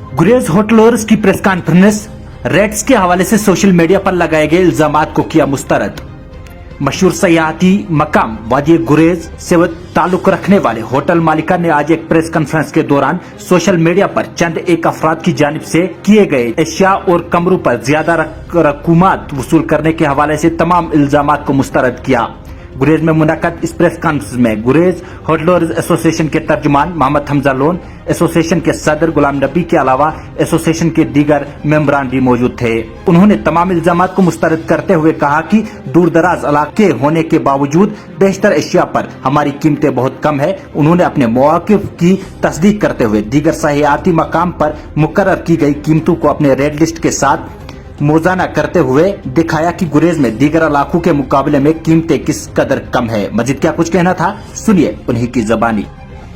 गुरेज होटलर्स की press conference, Reds के हवाले से सोशल मीडिया पर लगाए गए इल्जामात को किया मुस्तरद। मशहूर सयाहती मकाम वादी गुरेज से ताल्लुक रखने वाले होटल मालिका ने आज एक प्रेस कॉन्फ्रेंस के दौरान सोशल मीडिया पर चंद एक अफराद की जानिब से किए गए एशिया और कमरों पर ज्यादा रकूमात वसूल करने के हवाले से तमाम इल्जामात को मुस्तरद किया। गुरेज में मुनक्कद इस प्रेस कॉन्फ्रेंस में गुरेज होटलर्स एसोसिएशन के तर्जुमान मोहम्मद हमजा लोन, एसोसिएशन के सदर गुलाम नबी के अलावा एसोसिएशन के दीगर मेंबरान भी मौजूद थे। उन्होंने तमाम इल्जामात को मुस्तरद करते हुए कहा कि दूर दराज इलाके होने के बावजूद बेशतर एशिया पर हमारी कीमतें बहुत कम है। उन्होंने अपने मौक़िफ़ की तस्दीक करते हुए दीगर सयाहती मकाम पर मुकर्रर की गई कीमतों को अपने रेड लिस्ट के साथ मोजाना करते हुए दिखाया कि गुरेज में दीगर इलाकों के मुकाबले में कीमतें किस कदर कम है। मजीद क्या कुछ कहना था, सुनिए उन्हीं की ज़बानी।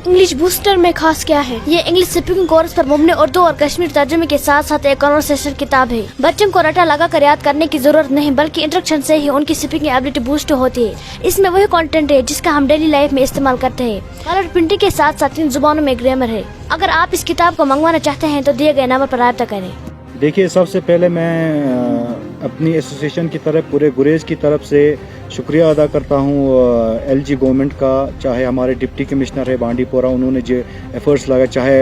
इंग्लिश बूस्टर में खास क्या है? ये इंग्लिश स्पीकिंग कोर्स पर मुबनी उर्दू और कश्मीर तर्जुमे के साथ साथ एक कन्वर्सेशन किताब है। बच्चों को रटा लगा कर याद करने की जरूरत नहीं, बल्कि इंस्ट्रक्शन से ही उनकी स्पीकिंग एबिलिटी बूस्ट होती है। इसमें वही कंटेंट है जिसका हम डेली लाइफ में इस्तेमाल करते हैं। कलर प्रिंटिंग के साथ साथ 3 जुबानों में ग्रामर है। अगर आप इस किताब को मंगवाना चाहते हैं तो दिए गए नंबर पर राब्ता करें। देखिए, सबसे पहले मैं अपनी एसोसिएशन की तरफ, पूरे गुरेज की तरफ से शुक्रिया अदा करता हूँ एलजी गवर्नमेंट का, चाहे हमारे डिप्टी कमिश्नर है बांडीपोरा, उन्होंने जो एफर्ट्स लगाए, चाहे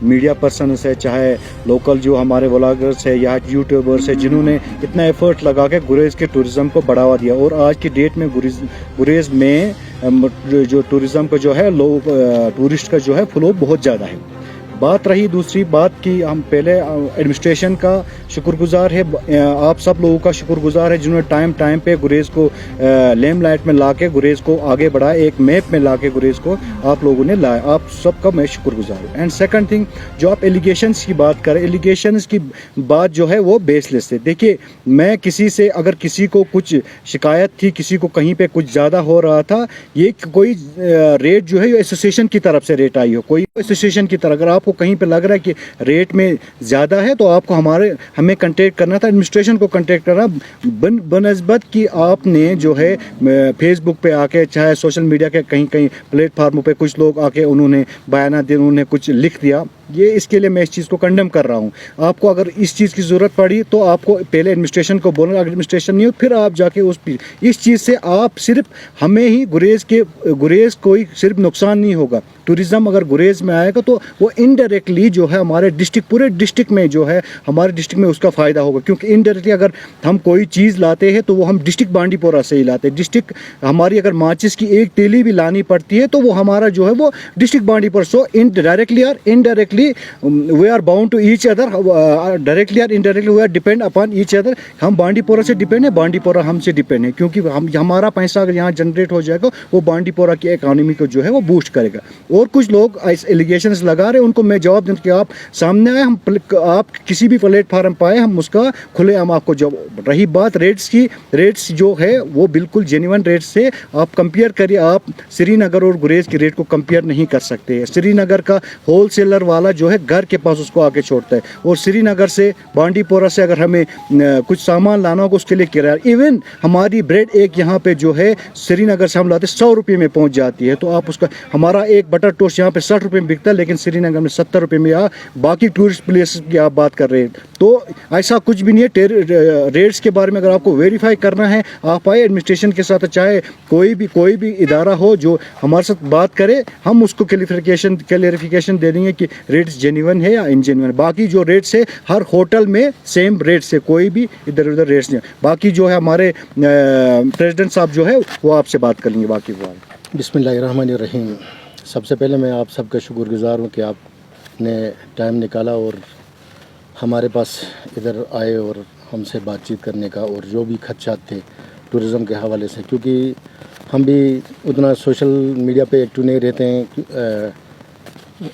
मीडिया पर्सनस है, चाहे लोकल जो हमारे व्लॉगर्स है या यूट्यूबर्स है, जिन्होंने इतना एफर्ट लगा के गुरेज के टूरिज़्म को बढ़ावा दिया। और आज की डेट में गुरेज में जो टूरिज़्म का जो है टूरिस्ट का जो है फ्लो बहुत ज़्यादा है। बात रही दूसरी बात की, हम पहले एडमिनिस्ट्रेशन का शुक्रगुजार है, आप सब लोगों का शुक्रगुजार है जिन्होंने टाइम पे गुरेज को लेम लाइट में लाके गुरेज को आगे बढ़ाया, एक मैप में लाके गुरेज को आप लोगों ने लाया। आप सबका मैं शुक्रगुजार हूँ। एंड सेकंड थिंग, जो आप एलिगेशंस की बात करें, एलिगेशंस की बात जो है वो बेसलेस है। देखिए, मैं किसी से अगर किसी को कुछ शिकायत थी, किसी को कहीं पे कुछ ज़्यादा हो रहा था, ये कोई रेट जो है एसोसिएशन की तरफ से रेट आई हो, कोई एसोसिएशन की तरफ, अगर आपको कहीं पे लग रहा है कि रेट में ज़्यादा है तो आपको हमें कांटेक्ट करना था, एडमिनिस्ट्रेशन को कांटेक्ट करना बनस्बत कि आपने जो है फेसबुक पे आके, चाहे सोशल मीडिया के कहीं प्लेटफार्मों पे कुछ लोग आके उन्होंने बयान दिए, उन्होंने कुछ लिख दिया। ये इसके लिए मैं इस चीज़ को कंडेम कर रहा हूँ। आपको अगर इस चीज़ की ज़रूरत पड़ी तो आपको पहले एडमिनिस्ट्रेशन को बोलना, अगर एडमिनिस्ट्रेशन नहीं हो फिर आप जाके इस चीज़ से आप सिर्फ हमें ही गुरेज कोई सिर्फ नुकसान नहीं होगा। टूरिज़्म अगर गुरेज में आएगा तो वो इनडायरेक्टली जो है हमारे पूरे डिस्ट्रिक्ट में जो है हमारे डिस्ट्रिक्ट में उसका फ़ायदा होगा, क्योंकि इनडायरेक्टली अगर हम कोई चीज़ लाते हैं तो वो हम डिस्ट्रिक्ट बांडीपोरा से ही लाते हैं। डिस्ट्रिक्ट हमारी अगर माचिस की एक तेली भी लानी पड़ती है तो वो हमारा जो है वो डिस्ट्रिक्ट बांडीपोरा। सो डायरेक्टली और indirectly we are bound to each other, directly or indirectly we are depend upon each other। हम बांडीपोरा से डिपेंड है, बांडीपोरा हमसे डिपेंड है, क्योंकि हमारा पैसा अगर यहाँ जनरेट हो जाएगा वो बांडीपोरा की इकोनॉमी को जो है वो बूस्ट करेगा। और कुछ लोग एलिगेशंस लगा रहे हैं, उनको मैं जवाब दूँ कि आप सामने आए, आप किसी भी प्लेटफार्म पाए, हम उसका खुले हम आपको जवाब। रही बात रेट्स की, रेट्स जो है वो बिल्कुल जेन्युइन रेट्स से आप कंपेयर करिए। आप श्रीनगर और गुरेज की रेट को कंपेयर नहीं कर सकते। श्रीनगर का होलसेलर वाला जो है घर के पास उसको आके छोड़ता है, और श्रीनगर से बांडीपोरा से अगर हमें कुछ सामान लाना होगा उसके लिए किराया, इवन हमारी ब्रेड एक यहाँ पे जो है श्रीनगर से हम लाते 100 रुपये में पहुँच जाती है। तो आप उसका, हमारा एक बटर टोस्ट यहाँ पे 60 रुपये में बिकता है, लेकिन श्रीनगर में 70 रुपये में। या बाकी टूरिस्ट प्लेस की आप बात कर रहे हैं तो ऐसा कुछ भी नहीं है। रेट्स के बारे में अगर आपको वेरीफाई करना है, आप आए एडमिनिस्ट्रेशन के साथ, चाहे कोई भी इदारा हो जो हमारे साथ बात करे, हम उसको क्लियरिफिकेशन दे देंगे कि रेट्स जेन्युइन है या इनजेन्युइन। बाकी जो रेट्स है हर होटल में सेम रेट्स है, कोई भी इधर उधर रेट्स नहीं। बाकी जो है हमारे प्रेसिडेंट साहब जो है वो आपसे बात करेंगे बाकी बात। बिस्मिल्लाहिर्रहमानिर्रहीम। सबसे पहले मैं आप सबका शुक्रगुजार हूँ कि आपने टाइम निकाला और हमारे पास इधर आए और हमसे बातचीत करने का, और जो भी खदशात थे टूरिज़्म के हवाले से, क्योंकि हम भी उतना सोशल मीडिया पे एक्टिव नहीं रहते हैं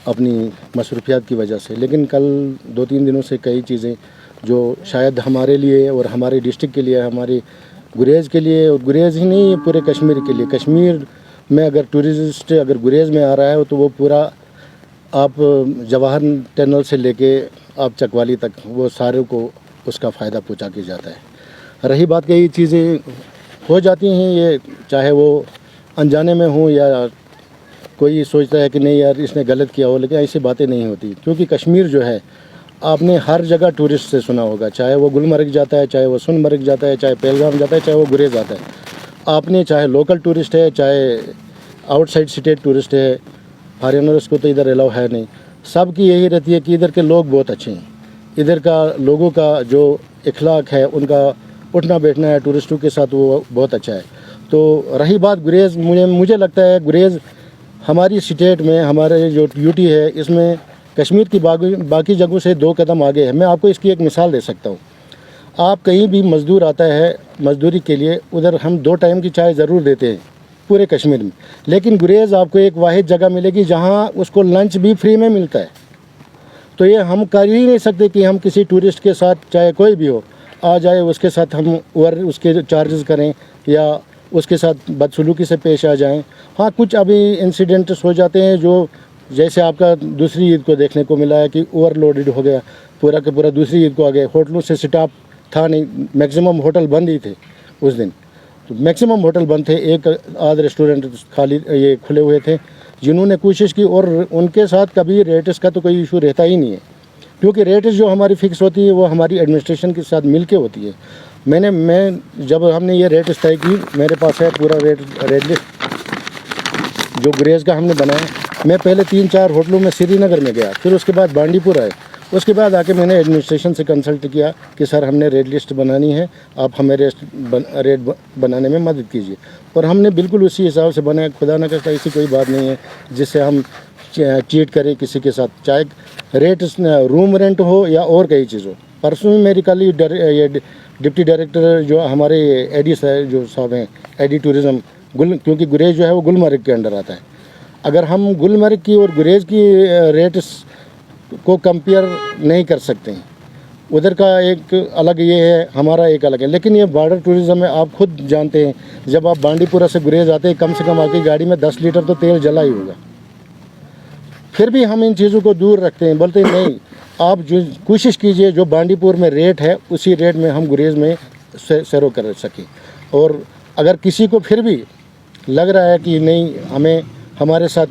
अपनी मसरूफियात की वजह से। लेकिन कल 2-3 दिनों से कई चीज़ें जो शायद हमारे लिए और हमारे डिस्ट्रिक्ट के लिए, हमारे गुरेज के लिए, और गुरेज ही नहीं पूरे कश्मीर के लिए, कश्मीर में अगर टूरिस्ट अगर गुरेज में आ रहा है तो वो पूरा आप जवाहर टनल से लेके आप चकवाली तक वो सारे को उसका फ़ायदा पहुंचा के जाता है। रही बात कई चीज़ें हो जाती हैं, ये चाहे वो अनजाने में हो या कोई सोचता है कि नहीं यार इसने गलत किया हो, लेकिन ऐसी बातें नहीं होती, क्योंकि कश्मीर जो है آپ نے ہر جگہ ٹورسٹ سے سنا ہوگا, چاہے وہ گلمرگ جاتا ہے, چاہے وہ سنمرگ جاتا ہے, چاہے پہلگام جاتا ہے, چاہے وہ گریز آتا ہے. آپ نے چاہے لوکل ٹورسٹ ہے, چاہے آؤٹ سائڈ اسٹیٹ ٹورسٹ ہے, فارینرس کو تو ادھر الاؤ ہے نہیں, سب کی یہی رہتی ہے کہ ادھر کے لوگ بہت اچھے ہیں. ادھر کا لوگوں کا جو اخلاق ہے, ان کا اٹھنا بیٹھنا ہے ٹورسٹوں کے ساتھ, وہ بہت اچھا ہے. تو رہی بات گریز, مجھے لگتا ہے گریز ہماری اسٹیٹ میں, ہمارے جو یو ٹی ہے, اس میں کشمیر کی باقی جگہوں سے 2 قدم آگے ہے. میں آپ کو اس کی ایک مثال دے سکتا ہوں. آپ کہیں بھی مزدور آتا ہے مزدوری کے لیے, ادھر ہم 2 ٹائم کی چائے ضرور دیتے ہیں پورے کشمیر میں, لیکن گریز آپ کو ایک واحد جگہ ملے گی جہاں اس کو لنچ بھی فری میں ملتا ہے. تو یہ ہم کر ہی نہیں سکتے کہ ہم کسی ٹورسٹ کے ساتھ, چاہے کوئی بھی ہو, آ جائے اس کے ساتھ ہم اس کے چارجز کریں یا اس کے ساتھ بدسلوکی سے پیش آ جائیں. ہاں, کچھ ابھی انسیڈنٹس ہو جاتے ہیں جو, جیسے آپ کا دوسری عید کو دیکھنے کو ملا ہے کہ اوور لوڈڈ ہو گیا پورا کا پورا. دوسری عید کو آ گئے, ہوٹلوں سے سٹاف تھا نہیں, میکسیمم ہوٹل بند ہی تھے اس دن. تو میکسیمم ہوٹل بند تھے, ایک آدھ ریسٹورنٹ خالی یہ کھلے ہوئے تھے, جنہوں نے کوشش کی. اور ان کے ساتھ کبھی ریٹس کا تو کوئی ایشو رہتا ہی نہیں ہے, کیونکہ ریٹس جو ہماری فکس ہوتی ہے وہ ہماری ایڈمنسٹریشن کے ساتھ مل کے ہوتی ہے. میں جب ہم نے یہ ریٹس طے کی, میرے پاس ہے پورا ریٹ لسٹ جو گریز کا ہم نے بنایا. میں پہلے 3-4 ہوٹلوں میں سری نگر میں گیا, پھر اس کے بعد بانڈی پور آئے, اس کے بعد آ کے میں نے ایڈمنسٹریشن سے کنسلٹ کیا کہ سر ہم نے ریٹ لسٹ بنانی ہے, آپ ہمیں ریٹ بنانے میں مدد کیجیے. اور ہم نے بالکل اسی حساب سے بنایا. خدا نہ کرتا ایسی کوئی بات نہیں ہے جس سے ہم چیٹ کریں کسی کے ساتھ, چاہے ریٹ روم رینٹ ہو یا اور کئی چیز ہو. پرسوں میری کل یہ ڈپٹی ڈائریکٹر جو ہمارے ایڈی جو صاحب ہیں, ایڈی ٹورزم, کیونکہ گریز جو ہے وہ گلمرگ کے انڈر آتا ہے. اگر ہم گلمرگ کی اور گریز کی ریٹس کو کمپیئر نہیں کر سکتے ہیں, ادھر کا ایک الگ یہ ہے, ہمارا ایک الگ ہے. لیکن یہ بارڈر ٹورزم ہے, آپ خود جانتے ہیں, جب آپ بانڈی پورہ سے گریز آتے ہیں, کم سے کم آپ کی گاڑی میں 10 لیٹر تو تیل جلا ہی ہوگا. پھر بھی ہم ان چیزوں کو دور رکھتے ہیں, بولتے ہیں نہیں, آپ جو کوشش کیجئے جو بانڈی پور میں ریٹ ہے اسی ریٹ میں ہم گریز میں سیرو کر سکیں. اور اگر کسی کو پھر بھی لگ رہا ہے کہ نہیں, ہمیں ہمارے ساتھ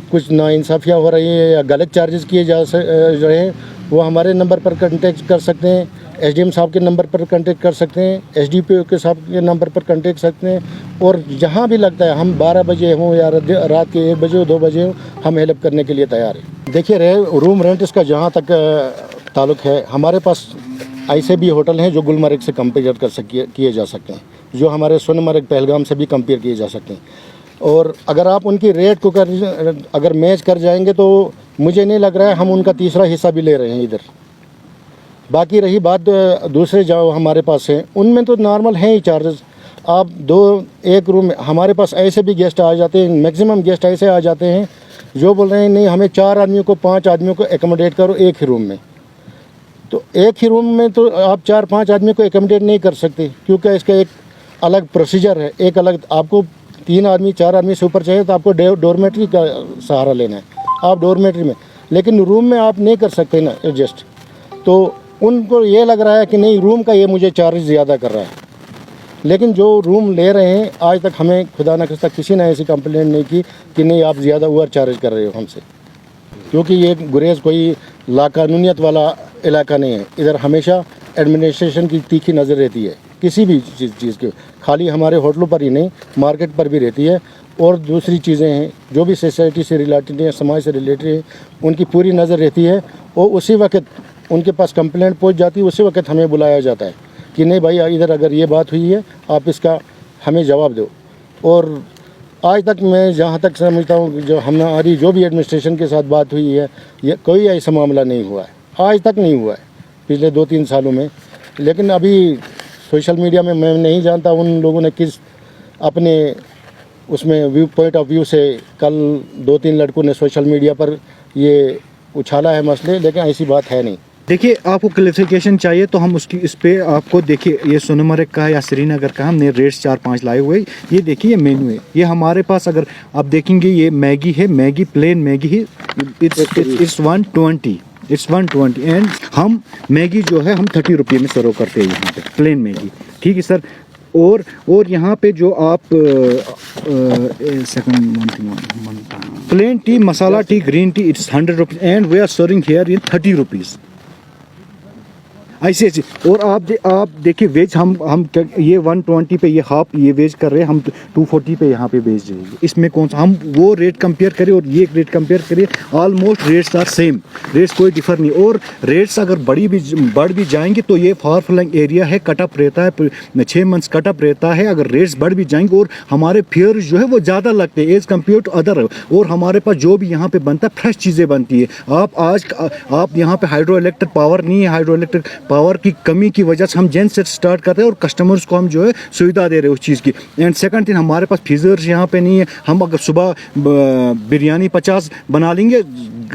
کچھ ناانصافیاں ہو رہی ہیں یا غلط چارجز کیے جا رہے ہیں, وہ ہمارے نمبر پر کنٹیکٹ کر سکتے ہیں, ایس ڈی ایم صاحب کے نمبر پر کنٹیکٹ کر سکتے ہیں, ایس ڈی پی او کے صاحب کے نمبر پر کنٹیکٹ کر سکتے ہیں. اور جہاں بھی لگتا ہے, ہم 12 بجے ہوں یا رات کے 1 بجے ہو 2 بجے ہوں, ہم ہیلپ کرنے کے لیے تیار ہیں. دیکھیے روم رینٹس کا جہاں تک تعلق ہے, ہمارے پاس ایسے بھی ہوٹل ہیں جو گلمرگ سے کمپیئر کیے جا سکتے ہیں, جو ہمارے سونمرگ پہلگام سے بھی کمپیئر کیے جا سکتے ہیں. اور اگر آپ ان کی ریٹ کو اگر میچ کر جائیں گے تو مجھے نہیں لگ رہا ہے ہم ان کا تیسرا حصہ بھی لے رہے ہیں ادھر. باقی رہی بات دوسرے جو ہمارے پاس ہیں, ان میں تو نارمل ہیں ہی چارجز. آپ 1 روم میں, ہمارے پاس ایسے بھی گیسٹ آ جاتے ہیں, میکسیمم گیسٹ ایسے آ جاتے ہیں جو بول رہے ہیں نہیں, ہمیں 4 آدمیوں کو 5 آدمیوں کو ایکوموڈیٹ کرو ایک ہی روم میں. تو ایک ہی روم میں تو آپ 4-5 آدمیوں کو ایکوموڈیٹ نہیں کر سکتے, کیونکہ اس کا ایک الگ پروسیجر ہے, ایک الگ. آپ کو 3 آدمی 4 آدمی سے اوپر چاہیے تو آپ کو ڈورمیٹری کا سہارا لینا ہے, آپ ڈورمیٹری میں, لیکن روم میں آپ نہیں کر سکتے نا ایڈجسٹ. تو ان کو یہ لگ رہا ہے کہ نہیں, روم کا یہ مجھے چارج زیادہ کر رہا ہے. لیکن جو روم لے رہے ہیں, آج تک ہمیں خدا نہ خواستہ کسی نے ایسی کمپلینٹ نہیں کی کہ نہیں آپ زیادہ اوور چارج کر رہے ہو ہم سے, کیونکہ یہ گریز کوئی لاقانونیت والا علاقہ نہیں ہے. ادھر ہمیشہ ایڈمنسٹریشن کی تیکھی نظر رہتی ہے کسی بھی چیز کی, خالی ہمارے ہوٹلوں پر ہی نہیں, مارکیٹ پر بھی رہتی ہے. اور دوسری چیزیں ہیں جو بھی سوسائٹی سے ریلیٹڈ ہیں, سماج سے ریلیٹڈ ہیں, ان کی پوری نظر رہتی ہے. اور اسی وقت ان کے پاس کمپلینٹ پہنچ جاتی ہے, اسی وقت ہمیں بلایا جاتا ہے کہ نہیں بھائی ادھر اگر یہ بات ہوئی ہے آپ اس کا ہمیں جواب دو. اور آج تک میں جہاں تک سمجھتا ہوں جو ہماری جو بھی ایڈمنسٹریشن کے ساتھ بات ہوئی ہے, یہ کوئی ایسا معاملہ نہیں ہوا ہے, آج تک نہیں ہوا ہے پچھلے 2-3 سالوں میں. لیکن ابھی سوشل میڈیا میں میں نہیں جانتا ان لوگوں نے کس اپنے اس میں پوائنٹ آف ویو سے کل 2-3 لڑکوں نے سوشل میڈیا پر یہ اچھالا ہے مسئلے, لیکن ایسی بات ہے نہیں. دیکھیے آپ کو کلیریفیکیشن چاہیے تو ہم اس پہ آپ کو دیکھیے, یہ سونمرگ کا یا سری نگر کا ہم نے ریٹس 4-5 لائے ہوئے. یہ دیکھیے یہ مینو ہے, یہ ہمارے پاس اگر آپ دیکھیں گے یہ میگی ہے, میگی پلین میگی ہے, اٹس 120 اینڈ ہم میگی جو ہے ہم 30 روپے میں سرو کرتے ہیں یہاں پہ پلین میگی, ٹھیک ہے سر. اور یہاں پہ جو آپ plain tea, masala tea, green tea, it's 100 rupees and we are serving here in 30 rupees. ऐसे ऐसे। और आप देखिए वेज हम ये 120 पे ये हाफ ये वेज कर रहे हैं, हम 240 पे यहाँ पे बेच रहे हैं। इसमें कौन सा हम वो रेट कंपेयर करें और ये रेट कंपेयर करिए, almost rates are same, rates कोई डिफर नहीं। और रेट्स अगर बढ़ भी जाएंगे तो ये फार फ्लंग एरिया है, कटअप रहता है, 6 मंथ्स कटअप रहता है। अगर रेट्स बढ़ भी जाएंगे और हमारे फेयर जो है वो ज़्यादा लगते हैं एज़ कम्पेयर टू अदर, और हमारे पास जो भी यहाँ पे बनता है फ्रेश चीज़ें बनती है। आप यहाँ पे हाइड्रो इलेक्ट्रिक पावर नहीं है, हाइड्रो इलेक्ट्रिक पावर की कमी की वजह से हम जेन से स्टार्ट करते हैं और कस्टमर्स को हम जो है सुविधा दे रहे हैं उस चीज़ की। एंड सेकंड थिंग, हमारे पास फ्रीजर्स यहाँ पे नहीं है। हम अगर सुबह बिरयानी 50 बना लेंगे,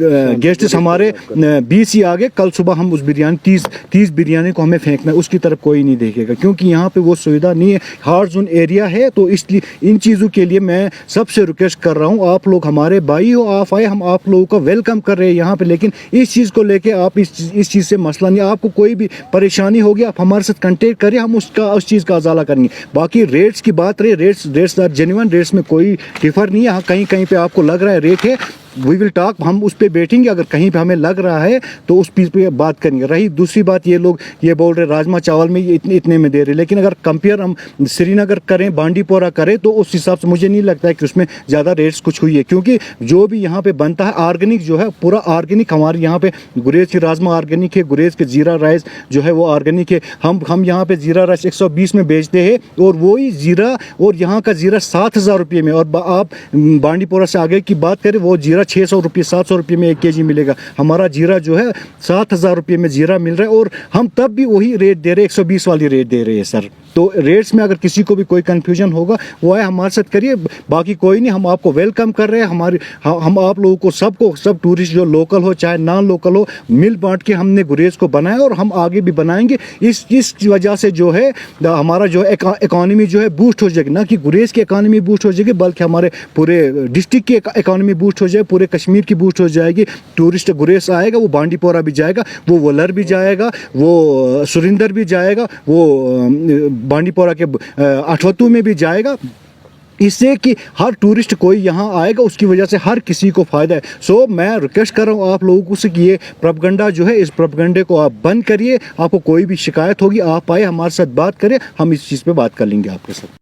गेस्ट्स हमारे 20 ही आ गए, कल सुबह हम उस बिरयानी 30 बिरयानी को हमें फेंकना है, उसकी तरफ कोई नहीं देखेगा, क्योंकि यहाँ पे वो सुविधा नहीं है, हार्ड जोन एरिया है। तो इसलिए इन चीज़ों के लिए मैं सबसे रिक्वेस्ट कर रहा हूँ, आप लोग हमारे भाई हो, आप आए, हम आप लोगों का वेलकम कर रहे हैं यहाँ पे। लेकिन इस चीज़ को लेके आप इस चीज़ से मसला नहीं, आपको कोई भी परेशानी होगी आप हमारे साथ कंटेक्ट करिए, हम उस चीज़ का अजाला करेंगे। बाकी रेट्स की बात रही, रेट्स आर जेन्युइन, रेट्स में कोई डिफर नहीं है। हाँ, कहीं पे आपको लग रहा है रेट है, वी विल टॉक, हम उस पर बैठेंगे, अगर कहीं पे हमें लग रहा है तो उस चीज़ पे बात करेंगे। रही दूसरी बात, ये लोग ये बोल रहे राजमा चावल में ये इतने में दे रहे, लेकिन अगर कंपेयर हम श्रीनगर करें, बांडी पोरा करें, तो उस हिसाब से मुझे नहीं लगता है कि उसमें ज़्यादा रेट्स कुछ हुई है, क्योंकि जो भी यहाँ पे बनता है ऑर्गेनिक जो है, पूरा ऑर्गेनिक। हमारे यहाँ पे गुरेज की राजमा ऑर्गेनिक है, गुरेज के जीरा राइस जो है वो ऑर्गेनिक है। हम यहाँ पे जीरा राइस 120 में बेचते हैं, और वही जीरा, और यहाँ का जीरा 7,000 रुपये में। और आप बांडी पोरा से आगे की बात करें, वो जीरा 600 रुपये 700 रुपये में 1 kg मिलेगा। हमारा जीरा जो है 7,000 रुपये में जीरा मिल रहा है, और हम तब भी वही रेट दे रहे हैं, 120 वाली रेट दे रहे हैं सर। तो रेट्स में अगर किसी को भी कोई कंफ्यूजन होगा वो है हमारे साथ करिए, बाकी कोई नहीं, हम आपको वेलकम कर रहे हैं। हम आप लोगों को सब टूरिस्ट जो लोकल हो चाहे नॉन लोकल हो, मिल बांट के हमने गुरेज को बनाया, और हम आगे भी बनाएंगे। इस वजह से जो है हमारा जो इकॉनमी जो है बूस्ट हो जाएगी, ना कि गुरेज की इकॉनमी बूस्ट हो जाएगी, बल्कि हमारे पूरे डिस्ट्रिक्ट की इकॉनमी बूस्ट हो जाएगी, पूरे कश्मीर की बूस्ट हो जाएगी। टूरिस्ट गुरेज आएगा, वो बांडी पोरा भी जाएगा, वो वलर भी जाएगा, वो सुरिंदर भी जाएगा, वो बांडी पोरा के अठवतू में भी जाएगा, इससे कि हर टूरिस्ट कोई यहाँ आएगा, उसकी वजह से हर किसी को फ़ायदा है। सो मैं रिक्वेस्ट कर रहा हूँ आप लोगों को से कि ये प्रोपगंडा जो है, इस प्रोपगंडे को आप बंद करिए। आपको कोई भी शिकायत होगी, आप आए हमारे साथ बात करें, हम इस चीज़ पे बात कर लेंगे आपके साथ।